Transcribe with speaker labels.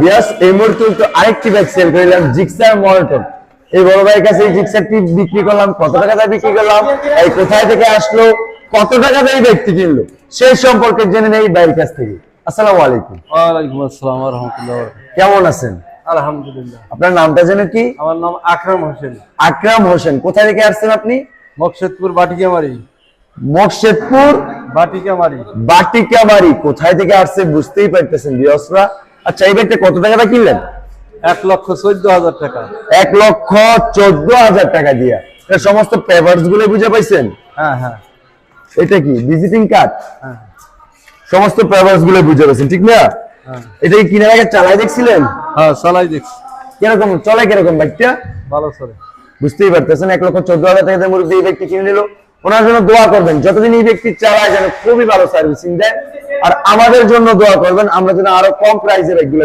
Speaker 1: বিয়াস এই মুহূর্তে তো আরেকটি বাইক সেল করলাম জিক্সার মনোটন। এই বড় ভাইয়ের কাছে এই জিক্সারটি বিক্রি করলাম, কত টাকা দিয়ে বিক্রি করলাম, এই কোথায় থেকে আসলো, কত টাকা দিয়ে এই ব্যক্তি কিনলো, সেই সম্পর্কে জেনে নেই ভাইয়ের কাছ থেকে। আসসালামু আলাইকুম।
Speaker 2: ওয়ালাইকুম আসসালাম ওয়া রাহমাতুল্লাহি।
Speaker 1: কেমন আছেন?
Speaker 2: আলহামদুলিল্লাহ।
Speaker 1: আপনার নামটা যেন কি?
Speaker 2: আমার নাম আকরাম হোসেন।
Speaker 1: আকরাম হোসেন। কোথায় থেকে আসছেন আপনি?
Speaker 2: মকসেদপুর বাটিকামারি।
Speaker 1: মকসেদপুর
Speaker 2: বাটিকামারি।
Speaker 1: বাটিকাবাড়ি। কোথায় থেকে আসছে বুঝতেই পারতেছেন বিয়সরা। আচ্ছা এই ব্যাগটা কত টাকা দিয়ে কিনলেন?
Speaker 2: 1,14,000 টাকা।
Speaker 1: 1,14,000 টাকা দিয়া। এর সমস্ত পেপারস গুলো বুঝে পাইছেন?
Speaker 2: হ্যাঁ হ্যাঁ
Speaker 1: এটা কি ভিজিটিং কার্ড?
Speaker 2: হ্যাঁ
Speaker 1: সমস্ত পেপারস গুলো বুঝে পাইছেন, ঠিক না?
Speaker 2: হ্যাঁ।
Speaker 1: এটা কি কিনার আগে চালাই দেখছিলেন?
Speaker 2: হ্যাঁ চালাই দেখছি।
Speaker 1: কিরকম চলে, কিরকম বাইকটা?
Speaker 2: ভালো চলে।
Speaker 1: বুঝতেই পারতেছেন 1,14,000 টাকা দিয়ে মুরব্বী এই ব্যক্তি কিনে নিল। ওনার জন্য দোয়া করবেন, যতদিন এই ব্যক্তি চালায় যেন খুবই ভালো সার্ভিসিং দেয়। আর আমাদের জন্য দোয়া করবেন, আমরা যেন আরো কম প্রাইসে বাইকগুলো